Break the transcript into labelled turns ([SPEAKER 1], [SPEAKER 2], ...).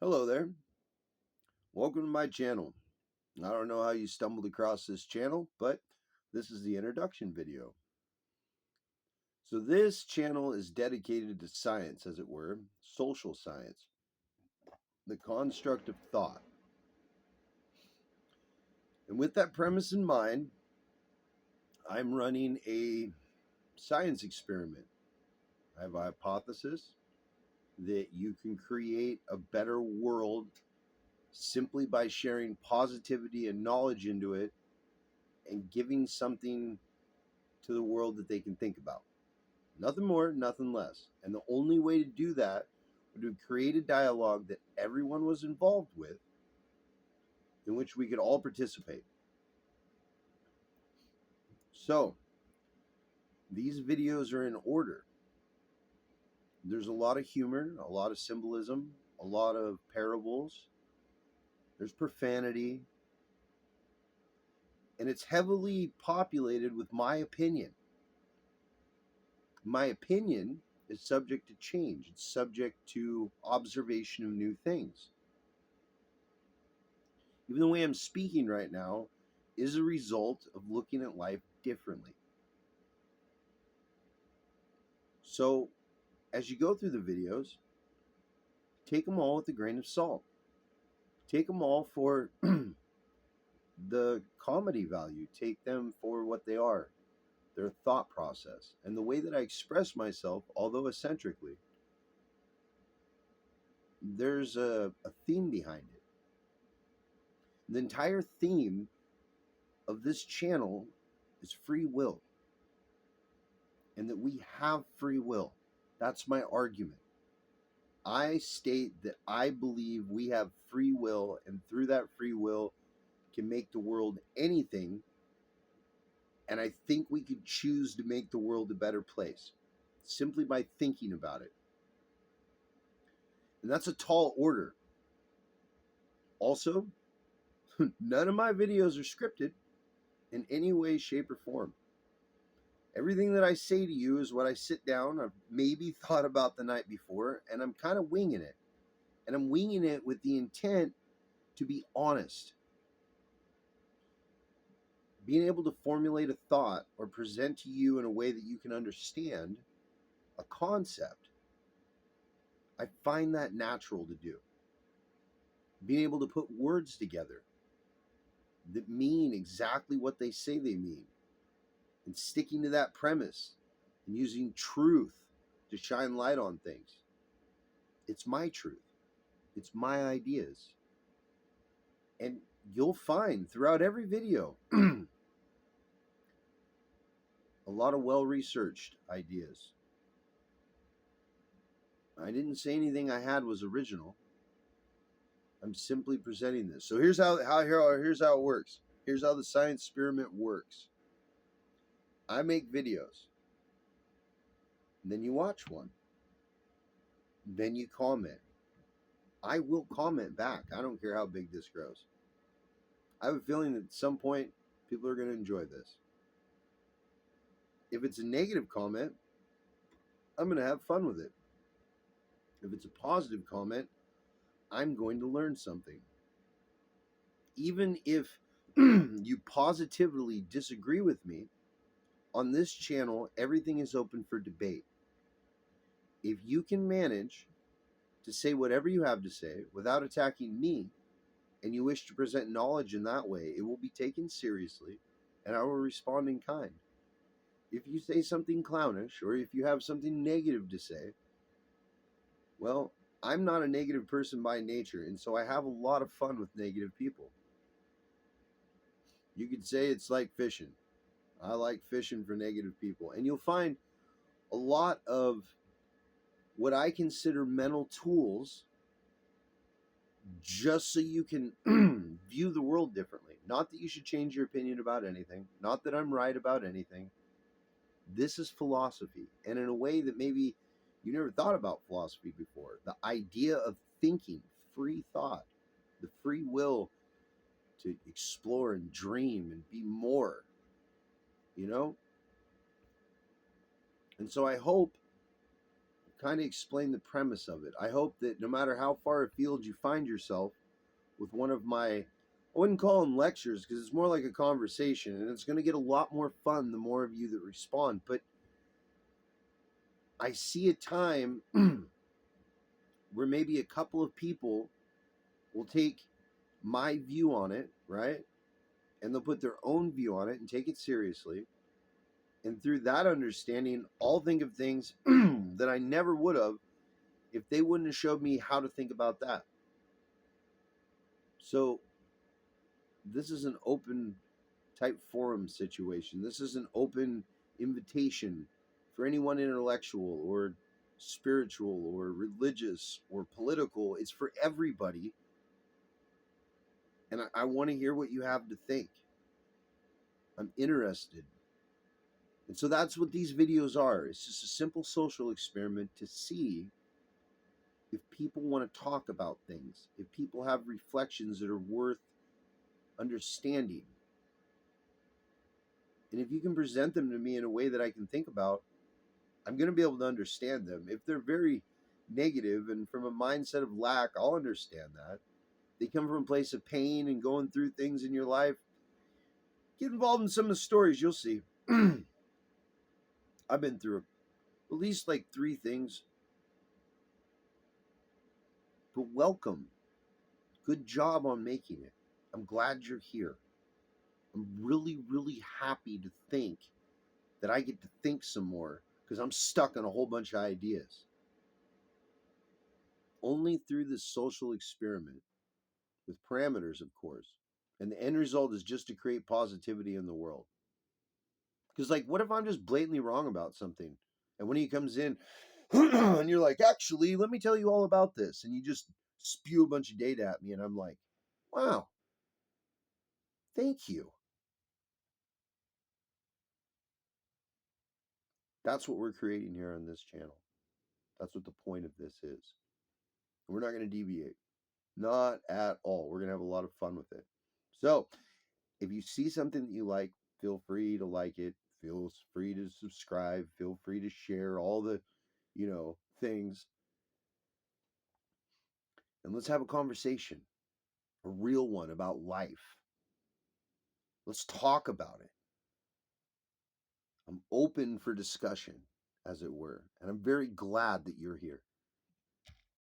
[SPEAKER 1] Hello there. Welcome to my channel. I don't know how you stumbled across this channel, but this is the introduction video. So this channel is dedicated to science, as it were, social science, the construct of thought. And with that premise in mind, I'm running a science experiment. I have a hypothesis that you can create a better world simply by sharing positivity and knowledge into it and giving something to the world that they can think about. Nothing more, nothing less. And the only way to do that would be create a dialogue that everyone was involved with, in which we could all participate. So, these videos are in order. There's a lot of humor, a lot of symbolism, a lot of parables. There's profanity. And it's heavily populated with my opinion. My opinion is subject to change. It's subject to observation of new things. Even the way I'm speaking right now is a result of looking at life differently. So, as you go through the videos, take them all with a grain of salt. Take them all for the comedy value. Take them for what they are, their thought process. And the way that I express myself, although eccentrically, there's a theme behind it. The entire theme of this channel is free will, and that we have free will. That's my argument. I state that I believe we have free will, and through that free will can make the world anything. And I think we could choose to make the world a better place simply by thinking about it. And that's a tall order. Also, none of my videos are scripted in any way, shape, or form. Everything that I say to you is what I sit down, I've maybe thought about the night before, and I'm kind of winging it. And I'm winging it with the intent to be honest. Being able to formulate a thought or present to you in a way that you can understand a concept, I find that natural to do. Being able to put words together that mean exactly what they say they mean, and sticking to that premise and using truth to shine light on things. It's my truth. It's my ideas. And you'll find throughout every video a lot of well-researched ideas. I didn't say anything I had was original. I'm simply presenting this. So here's how it works. Here's how the science experiment works. I make videos. Then you watch one. Then you comment. I will comment back. I don't care how big this grows. I have a feeling that at some point people are going to enjoy this. If it's a negative comment, I'm going to have fun with it. If it's a positive comment, I'm going to learn something. Even if you positively disagree with me, on this channel, everything is open for debate. If you can manage to say whatever you have to say without attacking me, and you wish to present knowledge in that way, it will be taken seriously, and I will respond in kind. If you say something clownish, or if you have something negative to say, well, I'm not a negative person by nature, and so I have a lot of fun with negative people. You could say it's like fishing. I like fishing for negative people. And you'll find a lot of what I consider mental tools just so you can view the world differently. Not that you should change your opinion about anything, not that I'm right about anything. This is philosophy, and in a way that maybe you never thought about philosophy before. The idea of thinking, free thought, the free will to explore and dream and be more, you know? And so I hope kind of explain the premise of it. I hope that no matter how far afield you find yourself with one of my, I wouldn't call them lectures because it's more like a conversation, and it's going to get a lot more fun the more of you that respond. But I see a time where maybe a couple of people will take my view on it, right? And they'll put their own view on it and take it seriously. And through that understanding, I'll think of things that I never would have if they wouldn't have showed me how to think about that. So this is an open type forum situation. This is an open invitation for anyone intellectual or spiritual or religious or political. It's for everybody. And I want to hear what you have to think. I'm interested. And so that's what these videos are. It's just a simple social experiment to see if people want to talk about things, if people have reflections that are worth understanding. And if you can present them to me in a way that I can think about, I'm going to be able to understand them. If they're very negative and from a mindset of lack, I'll understand that. They come from a place of pain and going through things in your life. Get involved in some of the stories, you'll see. I've been through at least like 3 things. But welcome. Good job on making it. I'm glad you're here. I'm really, really happy to think that I get to think some more because I'm stuck on a whole bunch of ideas. Only through this social experiment, with parameters, of course. And the end result is just to create positivity in the world. Because, like, what if I'm just blatantly wrong about something? And when he comes in and you're like, actually, let me tell you all about this. And you just spew a bunch of data at me. And I'm like, wow, thank you. That's what we're creating here on this channel. That's what the point of this is. And we're not going to deviate. Not at all. We're going to have a lot of fun with it. So, if you see something that you like, feel free to like it. Feel free to subscribe. Feel free to share all the, things. And let's have a conversation, a real one about life. Let's talk about it. I'm open for discussion, as it were. And I'm very glad that you're here.